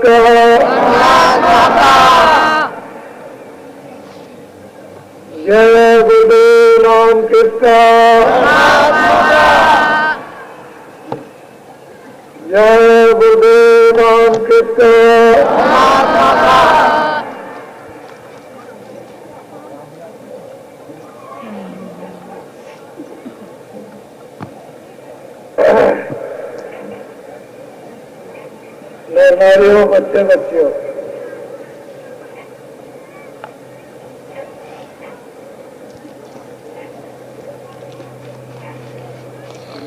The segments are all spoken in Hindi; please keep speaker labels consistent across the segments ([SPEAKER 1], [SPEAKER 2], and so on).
[SPEAKER 1] किसका, जय गुरुदेव नाम किसका, जय गुरुदेव नाम किसका। नारियों, बच्चे बच्चियों,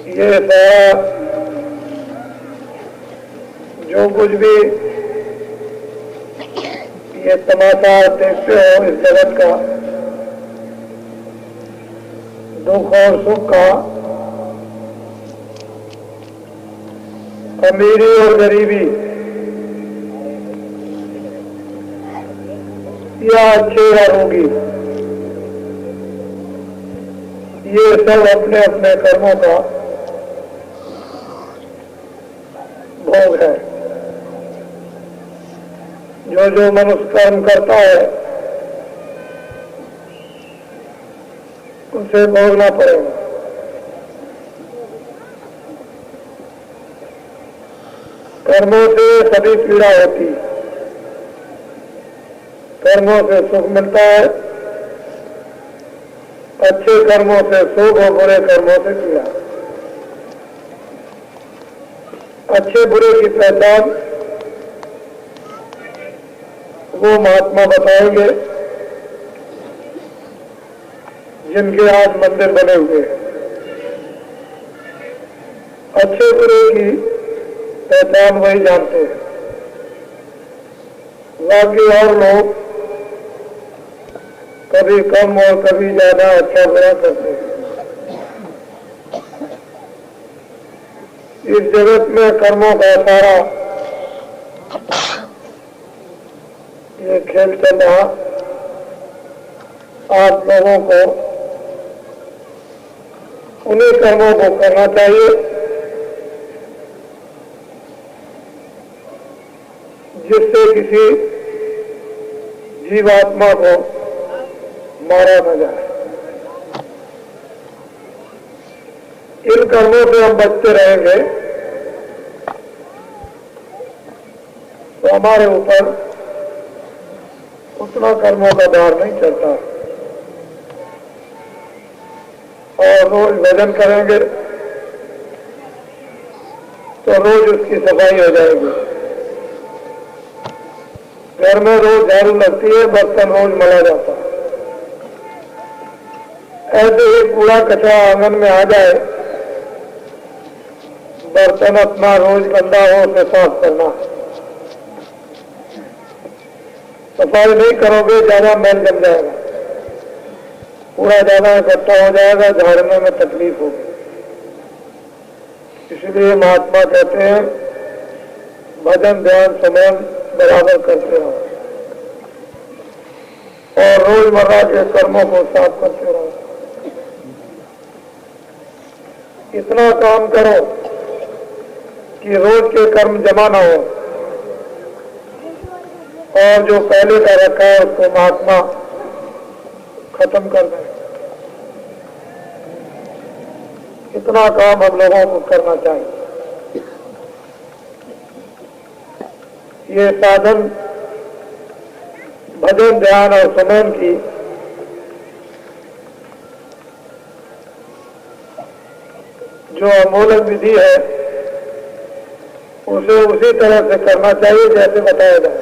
[SPEAKER 1] ये सारा जो कुछ भी ये तमाशा देखते हो इस जगत का, दुख और सुख का, अमीरी और गरीबी, या अच्छे या रोगी, ये सब अपने अपने कर्मों का भोग है। जो जो मनुष्य कर्म करता है उसे भोगना पड़ेगा। कर्मों से सभी पीड़ा होती है, कर्मों से सुख मिलता है, अच्छे कर्मों से सुख और बुरे कर्मों से पीड़ा। अच्छे बुरे की पहचान वो महात्मा बताएंगे जिनके आज मंदिर बने हुए हैं। अच्छे बुरे की पहचान वही जानते हैं, बाकी और लोग कभी कम और कभी ज्यादा अच्छा बुरा करते हैं। इस जगत में कर्मों का सारा ये खेल चल रहा, आप लोगों को उन्हीं कर्मों को करना चाहिए जिससे किसी जीवात्मा को मारा न जाए। इन कर्मों से हम बचते रहेंगे तो हमारे ऊपर उतना कर्मों का भार नहीं चलता। और रोज भजन करेंगे तो रोज उसकी सफाई हो जाएगी। घर में रोज झाड़ू लगती है, बर्तन रोज मला जाता है। ऐसे ही कूड़ा कचरा आंगन में आ जाए, बर्तन अपना रोज गंदा हो उसे साफ करना। सफाई नहीं करोगे ज्यादा मैल जम जाएगा, कूड़ा ज्यादा इकट्ठा हो जाएगा, झाड़ने में तकलीफ होगी। इसलिए महात्मा कहते हैं भजन ध्यान सुमरन बराबर करते रहो और रोजमर्रा के कर्मों को साफ करते रहो। इतना काम करो कि रोज के कर्म जमा ना हो और जो पहले का रखा है उसको महात्मा खत्म कर दें। इतना काम हम लोगों को करना चाहिए। ये साधन भजन ध्यान और सुमरन की जो अमूलक विधि है उसे उसी तरह से करना चाहिए जैसे बताया जाए,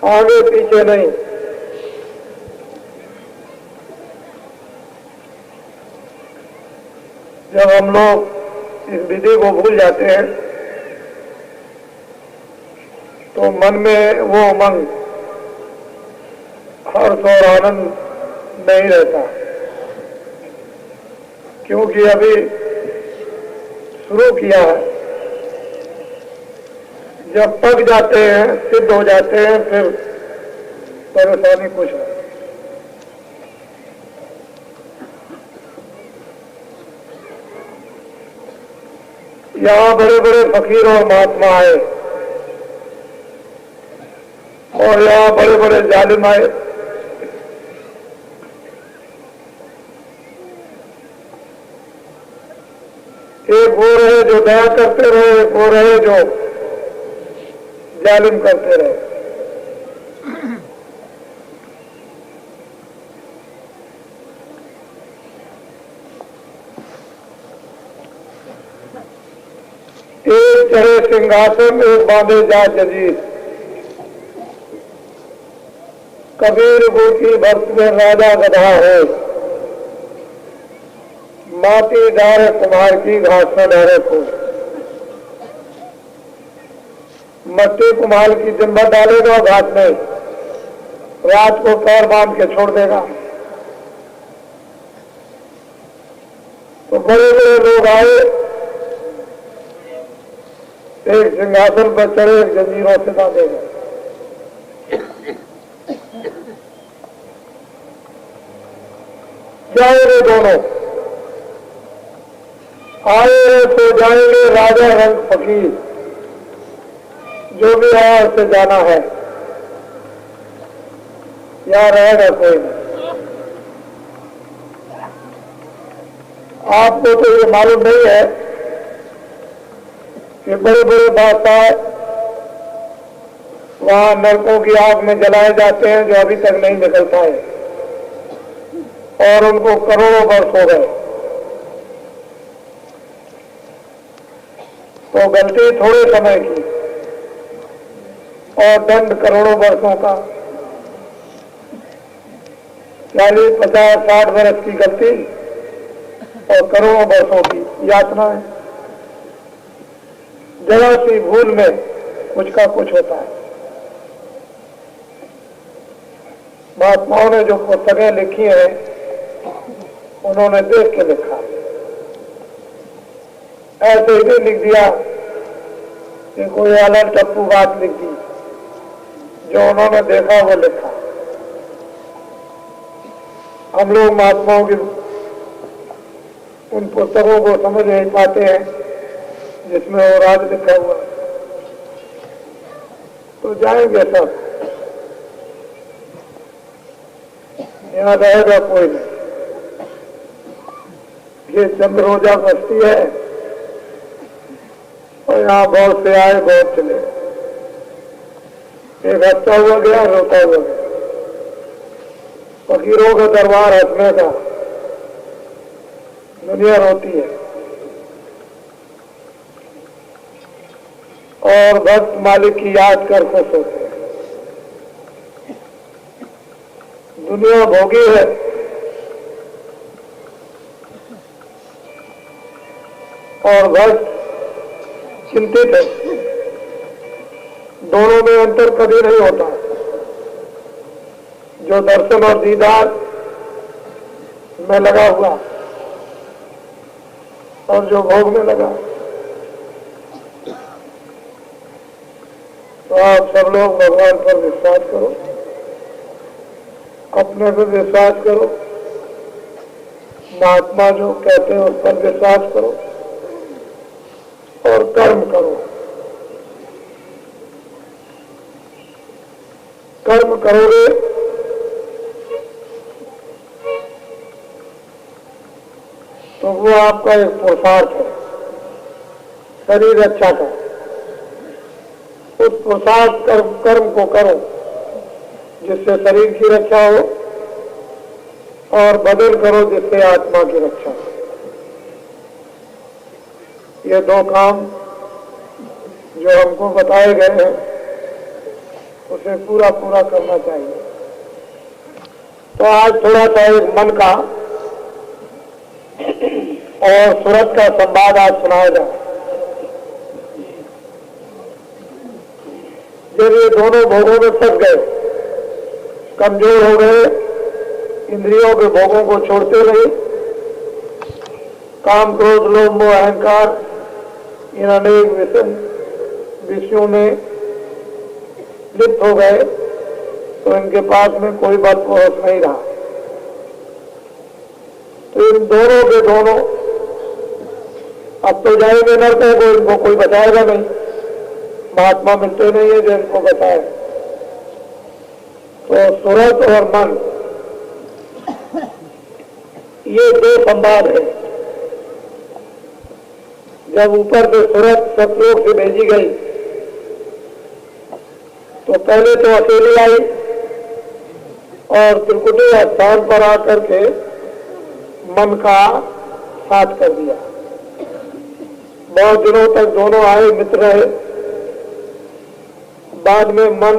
[SPEAKER 1] आगे पीछे नहीं। जब हम लोग इस विधि को भूल जाते हैं तो मन में वो उमंग हर्ष और आनंद नहीं रहता, क्योंकि अभी शुरू किया है। जब पक जाते हैं, सिद्ध हो जाते हैं, फिर परेशानी कुछ नहीं। यहाँ बड़े बड़े फकीर और महात्मा आए और यहाँ बड़े बड़े जालिम आए। एक वो रहे जो दया करते रहे, एक वो रहे जो जालिम करते रहे। एक चढ़े सिंहासन, एक बांधे जा जजीर। कबीर गुरु की भक्त में राजा गधा हो, माटी डारे कुम्हार की घास न डारे को। मट्टी कुम्हार की दिन भर डालेगा घास में, रात को पैर बांध के छोड़ देगा। तो बड़े बड़े लोग आए, एक सिंहासन पर चढ़े, एक जंजीरों से बांधे गए। जाएंगे दोनों, आए तो जाएंगे राजा रंग फकीर, जो भी आया उससे जाना है, या रहेगा कोई नहीं। आपको तो ये मालूम नहीं है कि बड़े बड़े बादशाह वहां नरकों की आग में जलाए जाते हैं, जो अभी तक नहीं निकल पाए, और उनको करोड़ों वर्ष हो गए। तो गलती थोड़े समय की और दंड करोड़ों वर्षों का। 40, 50, 60 वर्ष की गलती और करोड़ों वर्षों की यातना है। जरा सी भूल में कुछ का कुछ होता है। महात्माओं ने जो पुस्तकें लिखी हैं, उन्होंने देख के लिखा, ऐसे ही नहीं लिख दिया कि कोई अलग टप्पू बात लिख दी। जो उन्होंने देखा वो लिखा। हम लोग महात्माओं की उन पुस्तकों को समझ नहीं पाते हैं जिसमें वो राज लिखा हुआ। तो जाएंगे सब, यहाँ रहेगा कोई नहीं। ये चंद्रोजा बस्ती है और यहाँ बहुत से आए, बहुत चले। एक हंसता हुआ गया, रोता हुआ गया। फकीरों का दरबार हंसने का, दुनिया रोती है। और भक्त मालिक की याद कर खुश होते हैं। दुनिया भोगी है और भक्त चिंतित है। दोनों में अंतर कभी नहीं होता। जो दर्शन और दीदार में लगा हुआ और जो भोग में लगा। तो आप सब लोग भगवान पर विश्वास करो, अपने पर विश्वास करो, महात्मा जो कहते हैं उस पर विश्वास करो और कर्म करो। कर्म करोगे तो वो आपका एक पुरुषार्थ है, शरीर रक्षा का। उस पुरुषार्थ कर्म को करो जिससे शरीर की रक्षा हो, और बदल करो जिससे आत्मा की रक्षा हो। ये दो काम जो हमको बताए गए हैं, उसे पूरा पूरा करना चाहिए। तो आज थोड़ा सा एक मन का और सूरत का संवाद आज सुनाया जाए। जब ये दोनों भोगों में फंस गए, कमजोर हो गए, इंद्रियों के भोगों को छोड़ते रहे, काम, क्रोध, लोभ, मोह, अहंकार, इन अनेक विषयों में लिप्त हो गए, तो इनके पास में कोई बल पहुंच नहीं रहा। तो इन दोनों के दोनों अब तो जाएंगे नरकों को, इनको कोई बचाएगा नहीं, महात्मा मिलते नहीं है जो इनको बताए। तो सूरत और मन ये दो संवाद है। जब ऊपर से सूरत सतलोक से भेजी गई तो पहले तो अकेली आई और त्रिकुटी स्थान पर आकर के मन का साथ कर दिया। बहुत दिनों तक दोनों आए, मित्र रहे। बाद में मन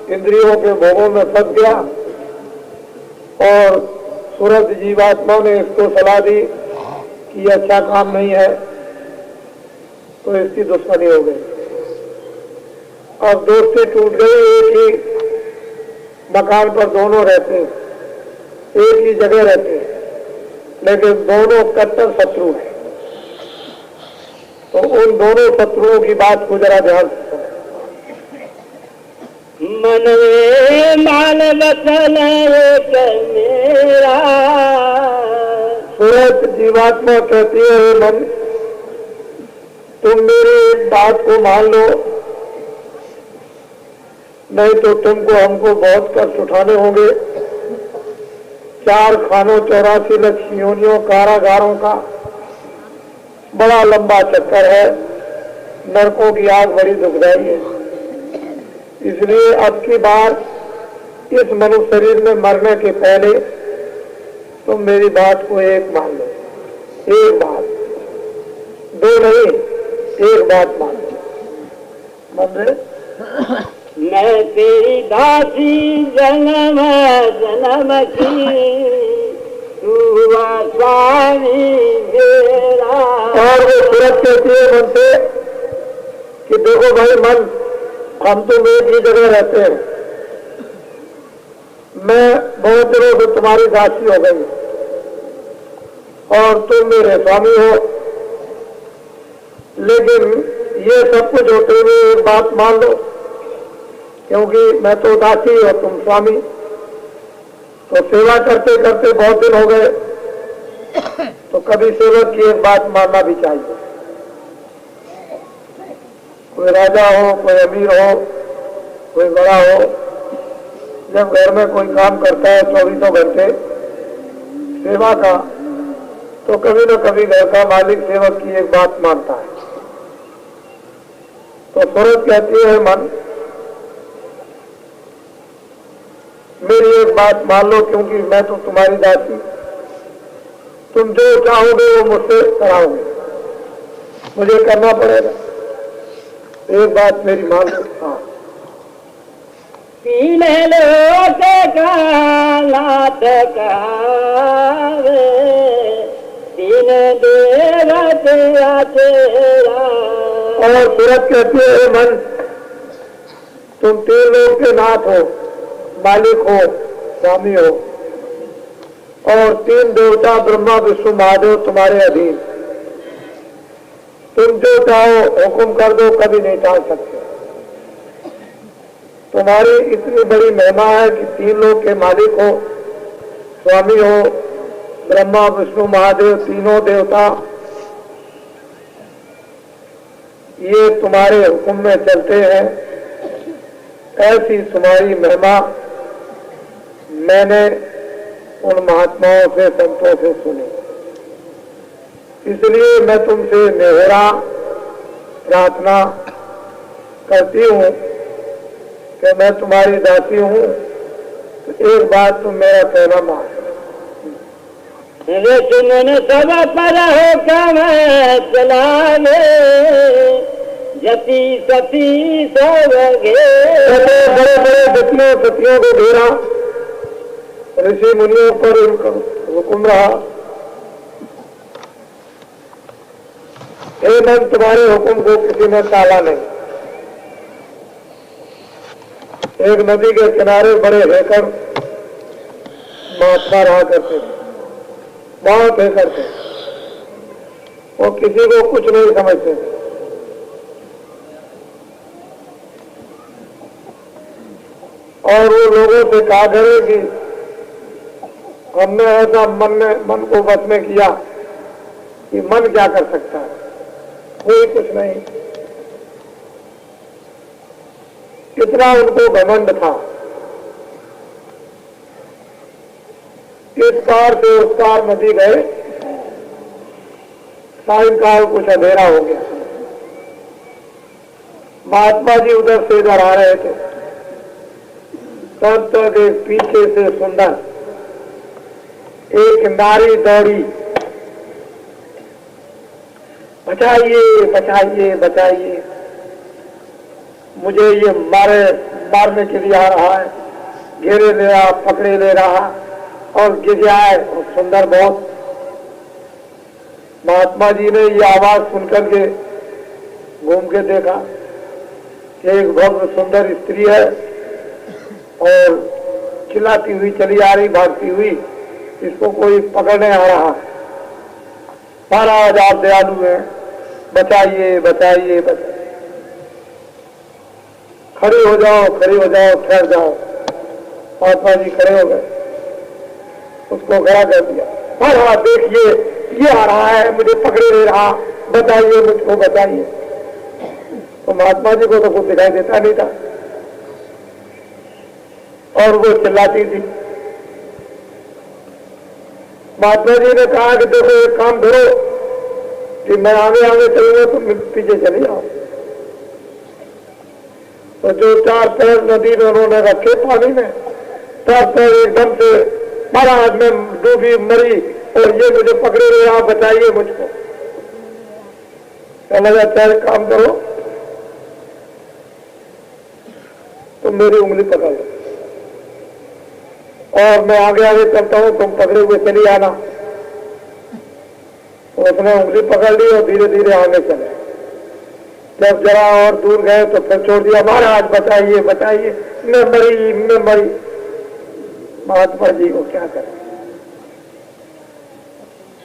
[SPEAKER 1] इंद्रियों के भोगों में फंस गया और सूरत जीवात्मा ने इसको सलाह दी कि यह अच्छा काम नहीं है, तो इसकी दुश्मनी हो गई। अब दोस्ती टूट गई। एक ही मकान पर दोनों रहते हैं, एक ही जगह रहते हैं, लेकिन दोनों कट्टर शत्रु हैं। तो उन दोनों शत्रुओं की बात को जरा ध्यान से सुनो।
[SPEAKER 2] मनवे माल वचन एक मेरा।
[SPEAKER 1] सूरत जीवात्मा कहती है, मन तुम मेरी बात को मान लो, नहीं तो तुमको हमको बहुत कष्ट उठाने होंगे। 4 खानों 84 लक्ष योनियों कारागारों का बड़ा लंबा चक्कर है। नरकों की आग बड़ी दुखदाई है। इसलिए अब की बार इस मनुष्य शरीर में मरने के पहले तुम मेरी बात को एक मान लो। एक बात, दो नहीं, एक बात मान लो। मान रहे?
[SPEAKER 2] मैं तेरी दासी जन्म जन्म की, तू स्वामी मेरा।
[SPEAKER 1] और वो सूरत कहती है मन से कि देखो भाई मन, हम तो एक ही जगह रहते हैं। मैं बहुत दिनों से तुम्हारी दासी हो गई और तुम मेरे स्वामी हो, लेकिन ये सब कुछ होते हुए एक बात मान लो, क्योंकि मैं तो दासी और तुम स्वामी। तो सेवा करते करते बहुत दिन हो गए, तो कभी सेवक की एक बात मानना भी चाहिए। कोई राजा हो, कोई अमीर हो, कोई बड़ा हो, जब घर में कोई काम करता है 24 घंटे सेवा का, तो कभी न कभी घर का मालिक सेवक की एक बात मानता है। तो सूरत कहती है, मन मेरी एक बात मान लो, क्योंकि मैं तो तुम्हारी दासी, तुम जो चाहोगे वो मुझसे कराओगे, मुझे करना पड़ेगा। एक बात मेरी मान लो। हाँ,
[SPEAKER 2] तीन लोक का नाथ कावे, तीन देव तेरा तेरा।
[SPEAKER 1] और सूरत कहती है, मन तुम 3 लोक के नाथ हो, मालिक हो, स्वामी हो, और 3 देवता ब्रह्मा विष्णु महादेव तुम्हारे अधीन। तुम जो चाहो हुक्म कर दो, कभी नहीं टाल सकते। तुम्हारी इतनी बड़ी महिमा है कि 3 लोक के मालिक हो, स्वामी हो, ब्रह्मा विष्णु महादेव तीनों देवता ये तुम्हारे हुक्म में चलते हैं। ऐसी तुम्हारी महिमा मैंने उन महात्माओं से, संतों से सुनी। इसलिए मैं तुमसे निहोरा प्रार्थना करती हूँ कि मैं तुम्हारी दासी हूँ, तो एक बात तुम मेरा कहना मान।
[SPEAKER 2] तुमने सब पर हो कम चलावे, जति सती सब गे।
[SPEAKER 1] बड़े बड़े जतियों सतियों को घेरा, ऋषि मुनियों पर हुक्म रहा। हे मन, तुम्हारे हुक्म को किसी ने टाला नहीं। एक नदी के किनारे बड़े रहकर महात्मा रहा करते थे, बहुत है करते, वो किसी को कुछ नहीं समझते थे। और वो लोगों से कहा करे कि हमने ऐसा मन को बस में किया कि मन क्या कर सकता है। कोई कुछ नहीं। कितना उनको घमंड था। इस पार से उस पार नदी गए, सायंकाल कुछ अंधेरा हो गया। महात्मा जी उधर से इधर आ रहे थे, तब तक एक पीछे से सुंदर एक नारी दौड़ी, बचाइए बचाइए बचाइए, मुझे ये मारने के लिए आ रहा है, घेरे ले रहा, पकड़े ले रहा और गिर जाए। और सुंदर बहुत। महात्मा जी ने ये आवाज सुनकर के घूम के देखा कि एक भव्य सुंदर स्त्री है और चिल्लाती हुई चली आ रही, भागती हुई, इसको कोई पकड़ने आ रहा। महाराज आप दयालु हैं, बचाइए बचाइए बचाइए, खड़े हो जाओ खड़े हो जाओ, ठहर जाओ। महात्मा जी खड़े हो गए, उसको खड़ा कर दिया। महाराज देखिए ये आ रहा है, मुझे पकड़े ले रहा, बताइए मुझको बताइए। तो महात्मा जी को तो कुछ दिखाई देता नहीं था और वो चिल्लाती थी। महात्मा जी ने कहा कि देखो एक काम करो कि मैं आगे आगे चलूंगा, तुम पीछे चले जाओ। तो जो चार पैर नदी में उन्होंने रखे पानी में, तब तक एकदम से महाराज में डूबी मरी और ये मुझे पकड़े ले रहा, बताइए मुझको। लगा चाहे काम करो, तुम मेरी उंगली पकड़ लो और मैं आगे आगे चलता हूं, तुम पकड़े हुए चली आना। तो उसने उंगली पकड़ ली और धीरे धीरे आगे चले। जब जरा और दूर गए तो फिर छोड़ दिया, महाराज बताइए बताइए, मैं मरी। महात्मा जी को क्या करें?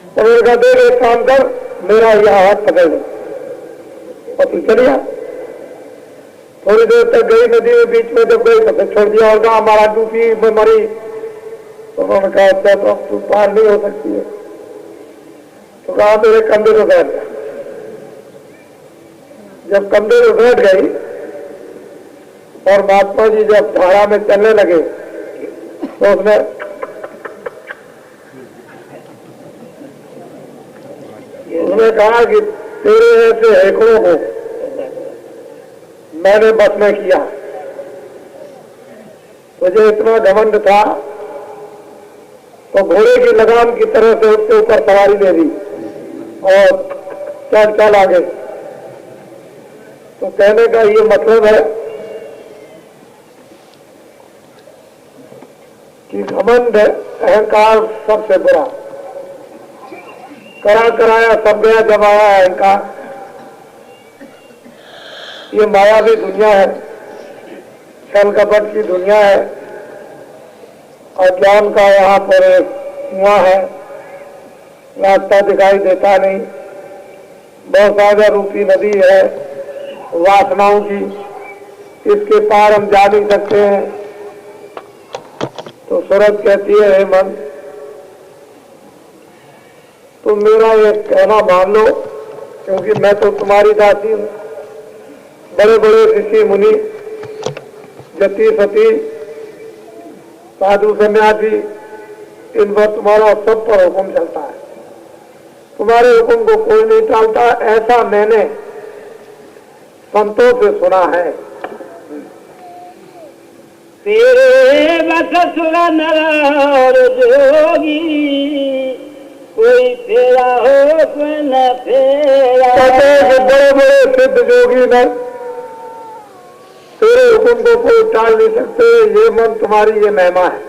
[SPEAKER 1] तो मेरे का देख एक काम कर, मेरा यह हाथ पकड़ लो और तू चलिए। थोड़ी देर तक गई नदी में, बीच में जब गई तो फिर छोड़ दिया और कहा हमारा डूबी मैं मरी। तो उन्होंने कहा अच्छा तो अब तू पार नहीं हो सकती है। तो कहा मेरे कंधे को बैठ गया। जब कंधे को बैठ गई और महात्मा जी जब धारा में चलने लगे तो उसने कहा कि तेरे ऐसे हैकड़ों को मैंने बस में किया, तुझे इतना घमंड था तो घोड़े की लगाम की तरह से उसके ऊपर सवारी ले ली और चल आगे। तो कहने का ये मतलब है कि घमंड अहंकार सबसे बुरा, कराया सब गया जब आया अहंकार। ये मायावी दुनिया है, छल कपट की दुनिया है, अज्ञान का यहाँ पर एक कुआं है, रास्ता दिखाई देता नहीं, बहुसागर रूपी नदी है वासनाओं की, इसके पार हम जा नहीं सकते हैं। तो सूरज कहती है हे मन, तुम मेरा ये कहना मान लो, क्योंकि मैं तो तुम्हारी दासी हूं। बड़े बड़े ऋषि मुनि, जति सती, साधु सन्यासी, इन पर तुम्हारा सब पर हुक्म चलता है, तुम्हारे हुक्म को कोई नहीं टालता, ऐसा मैंने संतों से सुना है।
[SPEAKER 2] तेरे बस सुना नर और जोगी, कोई तेरा हो कोई न तेरा।
[SPEAKER 1] बड़े बड़े सिद्ध जोगी न तेरे हुक्म को कोई टाल नहीं सकते, ये मन तुम्हारी ये महिमा है।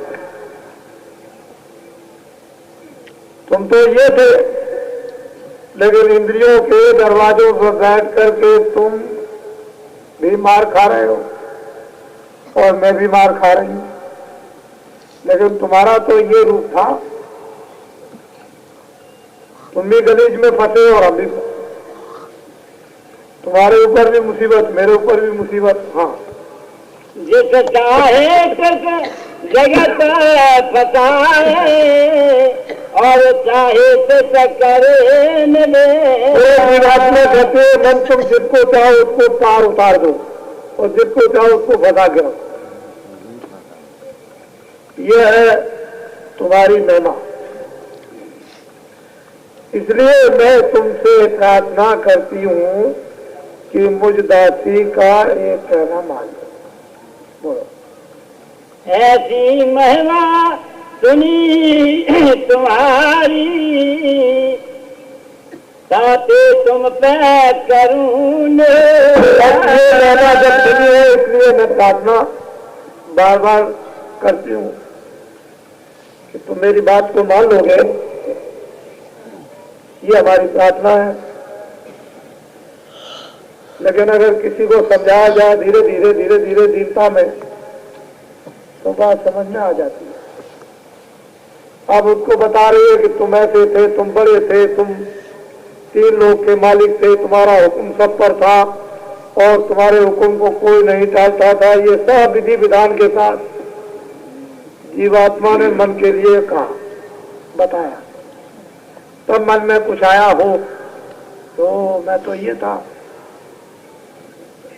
[SPEAKER 1] तुम तो ये थे, लेकिन इंद्रियों के दरवाजों पर बैठ करके तुम भी मार खा रहे हो और मैं भी मार खा रही हूं। लेकिन तुम्हारा तो ये रूप था, तुम भी गलीज में फंसे और हम भी, तुम्हारे ऊपर भी मुसीबत, मेरे ऊपर भी मुसीबत। हाँ,
[SPEAKER 2] जिस चाहे जगत फसाए और चाहे तो करे न दे।
[SPEAKER 1] जीवात्मा कहते हैं मन तुम जिसको चाहो उसको पार उतार दो और जिसको चाहो उसको फंसा के रखो। यह है तुम्हारी महिमा। इसलिए मैं तुमसे प्रार्थना करती हूँ कि मुझ दासी का एक कहना मान लो। बोलो।
[SPEAKER 2] ऐसी महिमा सुनी तुम्हारी, ताते तुम पे करूँ
[SPEAKER 1] इसलिए मैं प्रार्थना बार बार करती हूँ कि तुम मेरी बात को मान लोगे। ये हमारी प्रार्थना है। लेकिन अगर किसी को समझाया जाए धीरे धीरे धीरे धीरे दीनता में तो बात समझ में आ जाती है। अब उसको बता रही है कि तुम ऐसे थे, तुम बड़े थे, तुम 3 लोग के मालिक थे, तुम्हारा हुक्म सब पर था और तुम्हारे हुक्म को कोई नहीं टालता था। ये सब विधि विधान के साथ जीवात्मा ने मन के लिए कहा, बताया। तब मन में कुछ आया हो तो मैं तो ये था,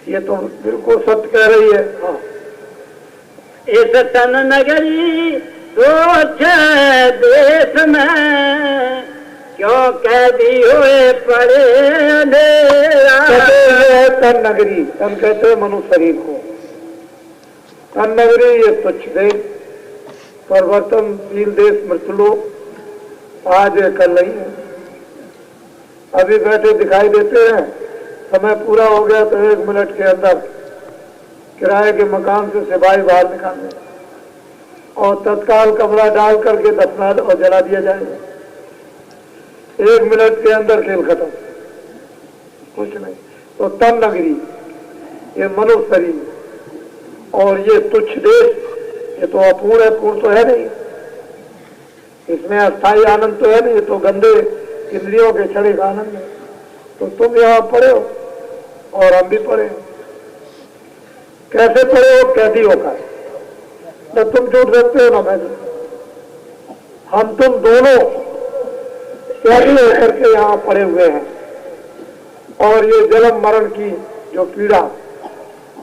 [SPEAKER 1] ये तो बिल्कुल सत्य कह रही है। हाँ।
[SPEAKER 2] इस तन नगरी सोच देश में क्यों कैदी हुए पड़े अंधेरा।
[SPEAKER 1] तन नगरी, तन कहते हैं मनुष्य शरीर को। तन नगरी ये तुच्छ देश, परिवर्तनशील देश, मृतलोक, आज कल नहीं है। अभी बैठे दिखाई देते हैं, समय पूरा हो गया तो 1 मिनट के अंदर किराए के मकान से सिपाही बाहर निकालने और तत्काल कमरा डाल करके दफना और जला दिया जाएगा। 1 मिनट के अंदर खेल खत्म, कुछ नहीं। तो तन नगरी ये मनुष्य शरीर और ये तुच्छ देश, ये तो अपूर्ण है, पूर्ण तो है नहीं। इसमें अस्थायी आनंद तो है नहीं, ये तो गंदे इंद्रियों के क्षणिक आनंद है। तो तुम यहाँ पढ़े हो और हम भी पढ़े हो। कैसे पढ़े हो? कैदी होकर। न तुम झूठ सकते हो ना मैं। हम तुम दोनों कैदी होकर के यहाँ पड़े हुए हैं और ये जन्म मरण की जो पीड़ा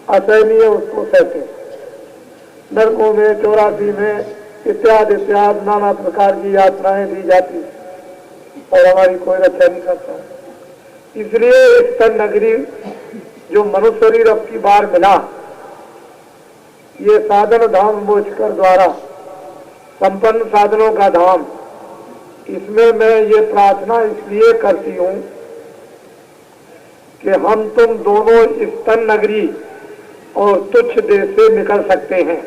[SPEAKER 1] असहनीय है उसको सहते हैं। नरकों में, 84 में इत्यादि इत्यादि नाना प्रकार की यातनाएं दी जाती और हमारी कोई रक्षा नहीं करता। इसलिए इस तन नगरी जो मनुष्य शरीर अब की बार मिला, ये साधन धाम मोचकर द्वारा संपन्न साधनों का धाम, इसमें मैं ये प्रार्थना इसलिए करती हूँ कि हम तुम दोनों इस तन नगरी और तुच्छ देश से निकल सकते हैं।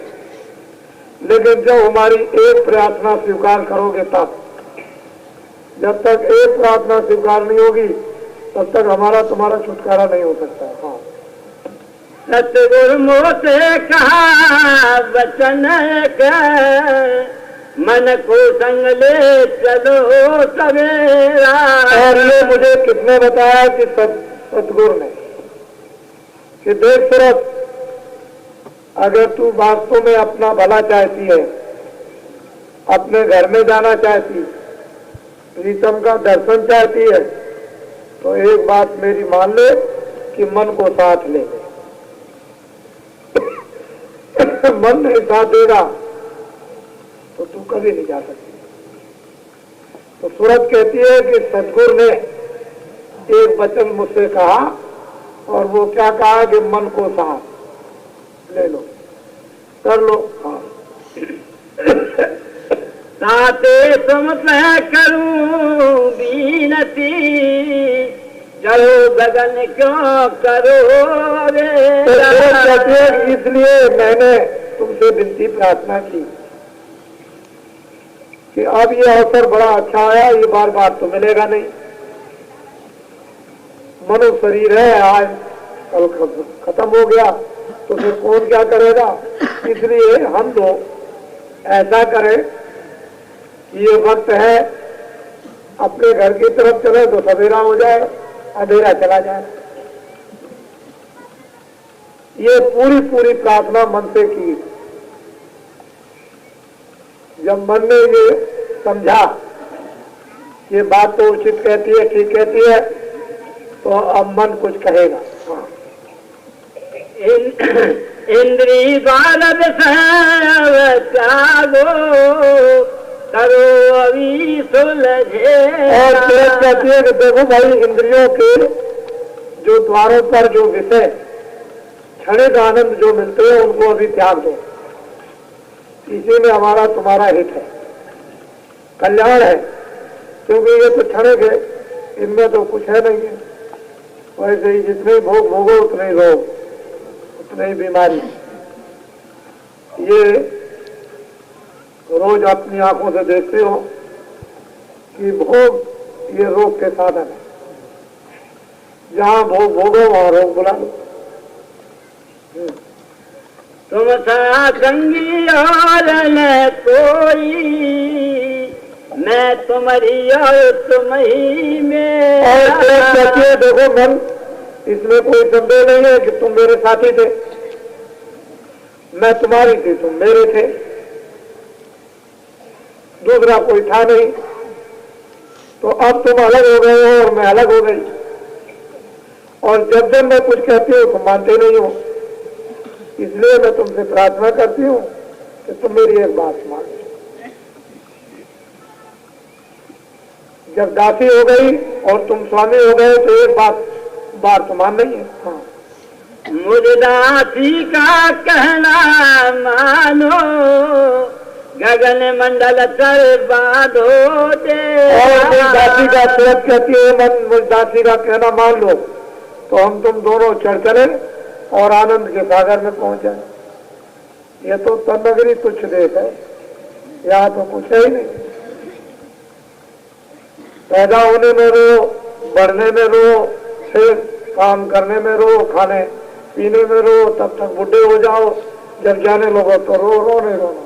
[SPEAKER 1] लेकिन जब हमारी एक प्रार्थना स्वीकार करोगे तब, जब तक एक प्रार्थना स्वीकार नहीं होगी तब तक हमारा तुम्हारा छुटकारा नहीं हो सकता। हाँ।
[SPEAKER 2] सतगुरु मोसे कहा वचन कर, मन को संग ले चलो सवेरा।
[SPEAKER 1] और ये मुझे किसने बताया कि सतगुरु ने कि देख सूरत, अगर तू वास्तव में अपना भला चाहती है, अपने घर में जाना चाहती, प्रीतम का दर्शन चाहती है, तो एक बात मेरी मान ले कि मन को साथ ले। मन नहीं साथ देगा तो तू कभी नहीं जा सकती। तो सूरत कहती है कि सतगुरु ने एक वचन मुझसे कहा और वो क्या कहा कि मन को साथ ले लो, कर लो। हाँ।
[SPEAKER 2] ताते तुम पे करूं बीनती, चलो गगन क्यों करो रे।
[SPEAKER 1] इसलिए मैंने तुमसे विनती प्रार्थना की कि अब ये अवसर बड़ा अच्छा आया, ये बार बार तो मिलेगा नहीं। मनुष्य शरीर है, आज कल खत्म हो गया तो फिर कौन क्या करेगा। इसलिए हम लोग ऐसा करें कि ये वक्त है, अपने घर की तरफ चले तो सवेरा हो जाए, अंधेरा चला जाए। ये पूरी पूरी प्रार्थना मन से की। जब मन ने ये समझा ये बात तो उचित कहती है, ठीक कहती है, तो अब मन कुछ कहेगा। हाँ।
[SPEAKER 2] इंद्री द्वार त्यागो करो अभी सुलझे।
[SPEAKER 1] और कहती है कि देखो भाई, इंद्रियों के जो द्वारों पर जो विषय क्षणिक आनंद जो मिलते हैं उनको अभी त्याग दो। इसी में हमारा तुम्हारा हित है, कल्याण है, क्योंकि ये तो क्षणिक है, इनमें तो कुछ है नहीं है। वैसे ही जितने भोग भोगो उतने ही रोग, उतने ही बीमारी। ये रोज अपनी आंखों से देखते हो कि भोग ये रोग के साधन है। जहाँ भोग भोगो वहाँ रोग बुला लो।
[SPEAKER 2] तुम संगी और न कोई, मैं तुम्हारी और तुम ही में।
[SPEAKER 1] और देखो मन, इसमें कोई संदेह नहीं है कि तुम मेरे साथी थे, मैं तुम्हारी थी, तुम मेरे थे, दूसरा कोई था नहीं। तो अब तुम अलग हो गए हो और मैं अलग हो गई, और जब जब मैं कुछ कहती हूँ तुम मानते नहीं हो। इसलिए मैं तुमसे प्रार्थना करती हूँ कि तुम मेरी एक बात मान। जब दासी हो गई और तुम स्वामी हो गए तो एक बात तो मान नहीं है। हाँ।
[SPEAKER 2] मुझे दासी का कहना मानो, गगन मंडल कर बांधो दे।
[SPEAKER 1] और दासी का तुरंत कहती है मन, मुझ दासी का कहना मान लो तो हम तुम दोनों चढ़ चले और आनंद के सागर में पहुंच जाए। ये तो तन्नगरी तुच्छ देश है, यहाँ तो कुछ है ही नहीं। पैदा होने में रो, बढ़ने में रो, फिर काम करने में रो, खाने पीने में रो, तब तक बुढ़े हो जाओ, जब जाने लगो तो रो नहीं रोना।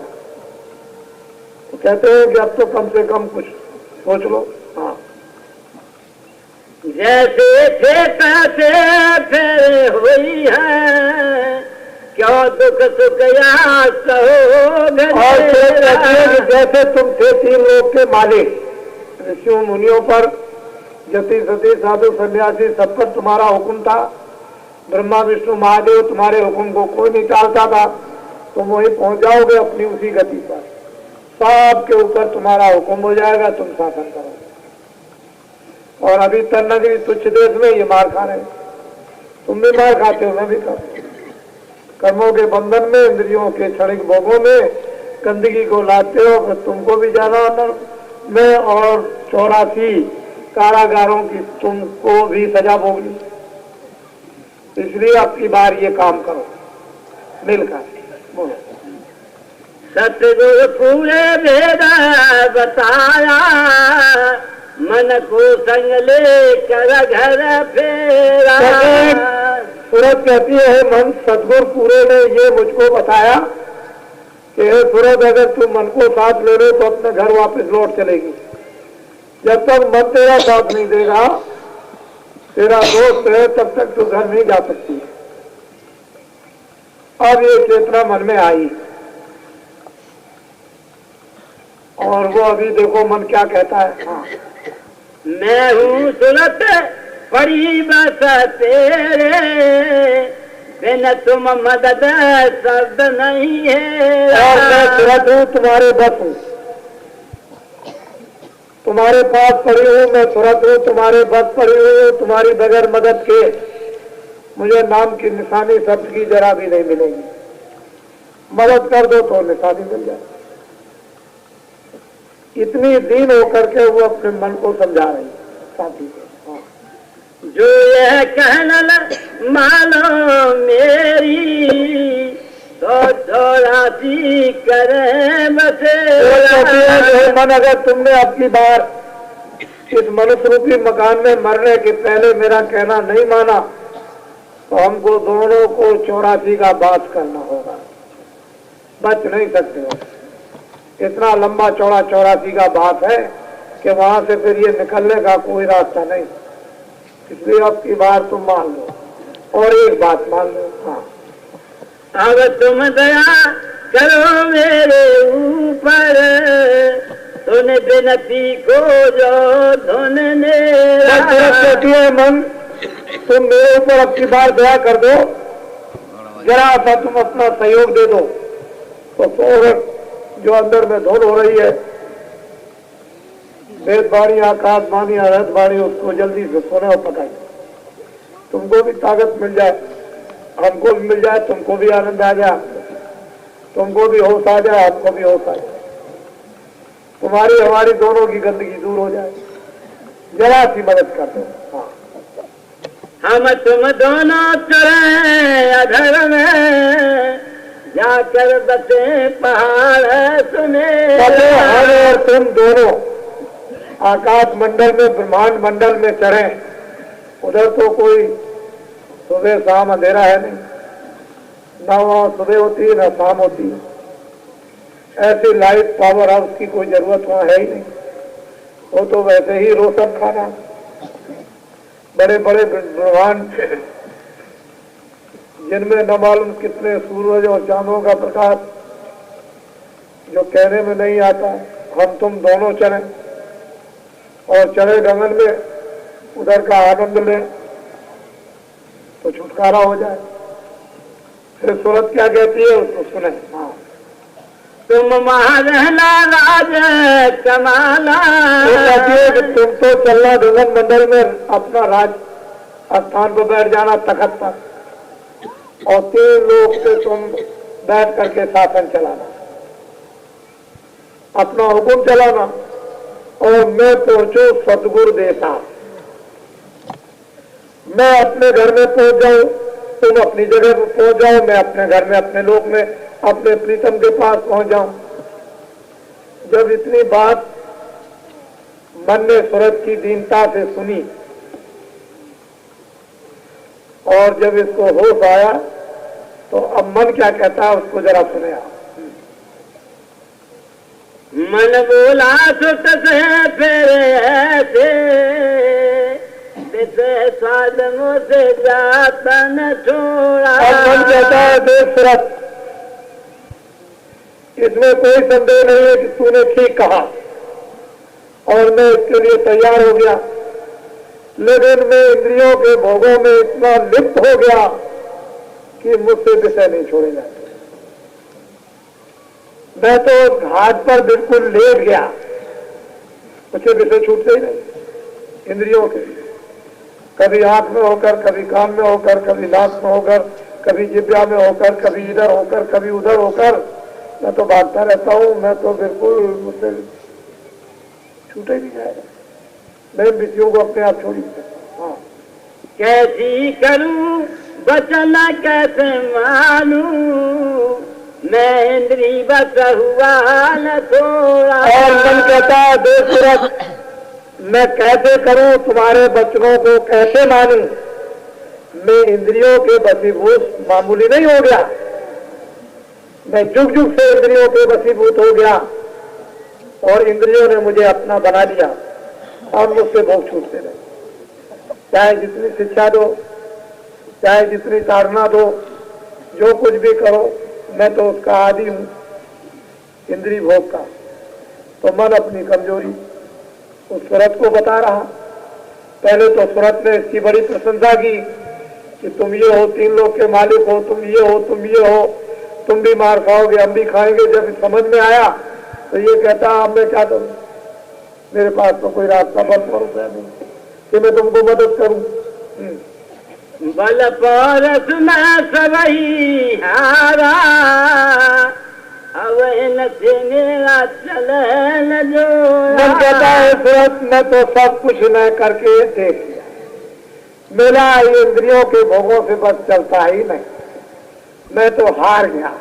[SPEAKER 1] तो कहते हैं कि अब तो कम से कम कुछ सोच लो। हाँ।
[SPEAKER 2] जैसे थे तैसे फिर हुई है, क्यों दुख सुख या कहो।
[SPEAKER 1] और जैसे तुम थे 3 लोग के मालिक, ऋषियों मुनियों पर, जति सती साधु सन्यासी, सब पर तुम्हारा हुक्म था। ब्रह्मा विष्णु महादेव, तुम्हारे हुक्म को कोई नहीं टालता था। तुम वहीं पहुंच जाओगे अपनी उसी गति पर, सबके ऊपर तुम्हारा हुक्म हो जाएगा, तुम शासन करोगे। और अभी तन्नगरी तुच्छ देश में ये मार खा रहे, तुम भी मार खाते हो, मैं भी खाता। कर्मों के बंधन में, इंद्रियों के क्षणिक भोगों में गंदगी को लाते हो, फिर तुमको भी ज्यादा अंदर में, और 84 कारागारों की तुमको भी सजा भोगनी। इसलिए अब की बार ये काम करो मिलकर। बोलो।
[SPEAKER 2] सतगुरु पूरे भेद बताया, मन को संग ले कर घर फेरा।
[SPEAKER 1] सूरत कहती है मन, सतगुरु पूरे ने ये मुझको बताया कि सूरत अगर तुम मन को साथ ले लो तो अपने घर वापस लौट चलेगी। जब तक मन तेरा साथ नहीं देगा, तेरा दोस्त है, तब तक तू घर नहीं जा सकती। अब ये चेतना मन में आई, और वो अभी देखो मन क्या कहता है। हाँ।
[SPEAKER 2] मैं हूँ सूरत पड़ी बस तेरे, बिन तुम मदद शब्द नहीं है।
[SPEAKER 1] और मैं सूरत हूँ, तुम्हारे बस हूँ, तुम्हारे पास पड़ी हूँ। मैं सूरत हूँ, तुम्हारे बस पड़ी हूँ। तुम्हारी बगैर मदद के मुझे नाम की निशानी शब्द की जरा भी नहीं मिलेगी। मदद कर दो तो निशानी मिल जाए। इतनी दीन होकर के वो अपने मन को समझा रही साथी को। हाँ।
[SPEAKER 2] जो यह कहना मानो मेरी, तो 84 करे बसेरा।
[SPEAKER 1] मन, अगर तुमने अपनी बार इस मनुष्य रूपी मकान में मरने के पहले मेरा कहना नहीं माना, तो हमको दोनों को 84 का बात करना होगा। बच नहीं सकते हो। इतना लंबा चौड़ा 84 का बात है कि वहां से फिर ये निकलने का कोई रास्ता नहीं। इसलिए अब की बार तुम मान लो, और एक बात मान लो। हाँ।
[SPEAKER 2] अब तुम दया करो मेरे ऊपर, तो धुन बिनती को जो धुन ने
[SPEAKER 1] कहती है मन, तुम मेरे ऊपर अब की बार दया कर दो, जरा सा तुम अपना सहयोग दे दो। तो सोहर जो अंदर में धुन हो रही है, वेद वाणी, आकाश वाणी, अरहत वाणी, उसको जल्दी से सोने और पकाई। तुमको भी ताकत मिल जाए, हमको भी मिल जाए, तुमको भी आनंद आ जाए, तुमको भी होश आ जाए, हमको भी होश आ जाए, तुम्हारी हमारी दोनों की गंदगी दूर हो जाए। जरा सी मदद कर दो। हाँ,
[SPEAKER 2] हम तुम दोनों चले अधर में, जाकर बसे पहाड़ सुने।
[SPEAKER 1] हम और तुम दोनों आकाश मंडल में, ब्रह्मांड मंडल में चढ़े। उधर तो कोई सुबह शाम अंधेरा है नहीं, ना वहाँ सुबह होती है ना शाम होती है। ऐसी लाइट पावर हाउस की कोई जरूरत वहाँ है ही नहीं। वो तो वैसे ही रोशन खाना, बड़े बड़े ब्रह्मांड जिनमें न मालूम कितने सूरज और चांदों का प्रकाश, जो कहने में नहीं आता। हम तुम दोनों चले और चले गगन में, उधर का आनंद लें तो छुटकारा हो जाए। फिर सूरत क्या कहती है उसको सुने। हाँ,
[SPEAKER 2] तुम महारहना राज कमाला।
[SPEAKER 1] तो कहती है कि तुम तो चलना गगन मंडल में, अपना राज स्थान पर बैठ जाना, तखत पर, और 3 लोग से तुम बैठ करके शासन चलाना, अपना हुक्म चलाना। और मैं पहुंचू सतगुरु देसा, मैं अपने घर में पहुंच जाऊं, तुम अपनी जगह पर पहुंच जाओ, मैं अपने घर में, अपने लोक में, अपने प्रीतम के पास पहुंच जाऊं। जब इतनी बात मन ने सूरत की दीनता से सुनी, और जब इसको होश आया, तो अब मन क्या कहता है उसको जरा सुने आप।
[SPEAKER 2] मन बोला सुत से फिर ऐसे, साधनों से जाता न छोड़ा।
[SPEAKER 1] अब मन कहता है देख सूरत, इसमें कोई संदेह नहीं है कि तूने ठीक कहा और मैं इसके लिए तैयार हो गया, लेकिन मैं इंद्रियों के भोगों में इतना लिप्त हो गया कि मुझसे विषय नहीं छोड़े जाते। मैं तो घाट पर बिल्कुल लेट गया, मुझे विषय छूटते ही नहीं। इंद्रियों के कभी आंख में होकर, कभी कान में होकर, कभी नाक में होकर, कभी जिब्या में होकर, कभी इधर होकर, कभी उधर होकर, मैं तो भागता रहता हूँ। मैं तो बिल्कुल, मुझसे छूटे नहीं जाएगा। मैं विषयों को अपने आप छोड़ ही नहीं सकता। हाँ,
[SPEAKER 2] कैसी करूं वचन कैसे मानूं, मैं इंद्री बस हुआ न थोड़ा।
[SPEAKER 1] और मन कहता है देख सूरत, मैं कैसे करूं तुम्हारे वचनों को, कैसे मानूं। मैं इंद्रियों के वशीभूत मामूली नहीं हो गया, मैं जुग जुग से इंद्रियों के वशीभूत हो गया, और इंद्रियों ने मुझे अपना बना लिया, और मुझसे भोग छूटते रहे। चाहे जितनी शिक्षा दो, चाहे जितनी ताड़ना दो, जो कुछ भी करो, मैं तो उसका आदी हूं, इंद्रिय भोग का। तो मन अपनी कमजोरी उस सूरत को बता रहा। पहले तो सूरत ने इसकी बड़ी प्रशंसा की कि तुम ये हो, 3 लोग के मालिक हो, तुम ये हो, तुम ये हो, तुम भी मार खाओगे, हम भी खाएंगे। जब समझ में आया तो ये कहता अब मैं क्या करूं, मेरे पास तो कोई रास्ता बल भरोसा नहीं कि मैं तुमको मदद करूं।
[SPEAKER 2] बल परस में सबही हारा, अब इनसे मेरा चले न जोड़ा।
[SPEAKER 1] मन कहता है सूरत, मैं तो सब कुछ मैं करके देख लिया, मेरा इंद्रियों के भोगों से बस चलता ही नहीं, मैं तो हार गया।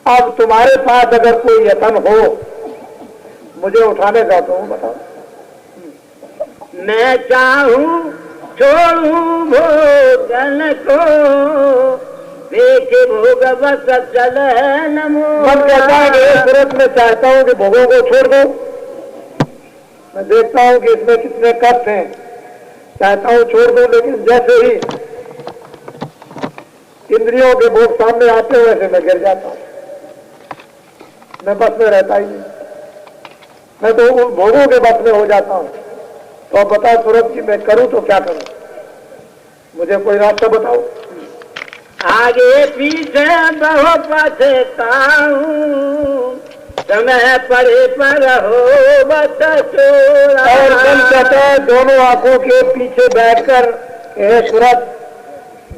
[SPEAKER 1] अब तुम्हारे पास अगर कोई यत्न हो मुझे उठाने का तो बताओ।
[SPEAKER 2] मैं चाहूं छोड़ूं भोगन को, देखे भोग बस चले न मोड़ा।
[SPEAKER 1] मन कहता है कि सूरत में चाहता हूं कि भोगों को छोड़ दो, मैं देखता हूं कि इसमें कितने कष्ट हैं, चाहता हूं छोड़ दो, लेकिन जैसे ही इंद्रियों के भोग सामने आते हैं वैसे मैं गिर जाता हूं, मैं बस में रहता ही नहीं। मैं तो उन भोगों के बस में हो जाता हूँ। तो अब बता सूरत की मैं करूँ तो क्या करूँ, मुझे कोई रास्ता बताओ।
[SPEAKER 2] आगे पीछे बहु पछताऊं, समय पड़े पर हो बस
[SPEAKER 1] और मन कहता है दोनों आंखों के पीछे बैठकर, हे सूरत,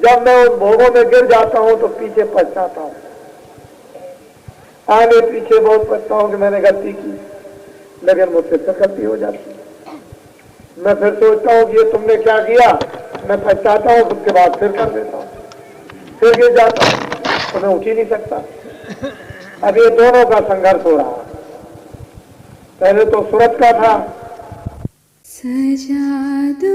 [SPEAKER 1] जब मैं उन भोगों में गिर जाता हूँ तो पीछे पछताता हूँ, आगे पीछे बहुत पछता हूँ कि मैंने गलती की, लेकिन मुझसे फिर गलती हो जाती है। मैं फिर सोचता हूँ कि ये तुमने क्या किया, मैं पछताता हूँ, उसके बाद फिर कर देता हूँ, फिर गिर जाता हूँ, तो मैं उठ ही नहीं सकता। अब ये दोनों का संघर्ष हो रहा है। पहले तो सूरत का था।
[SPEAKER 3] सजा दो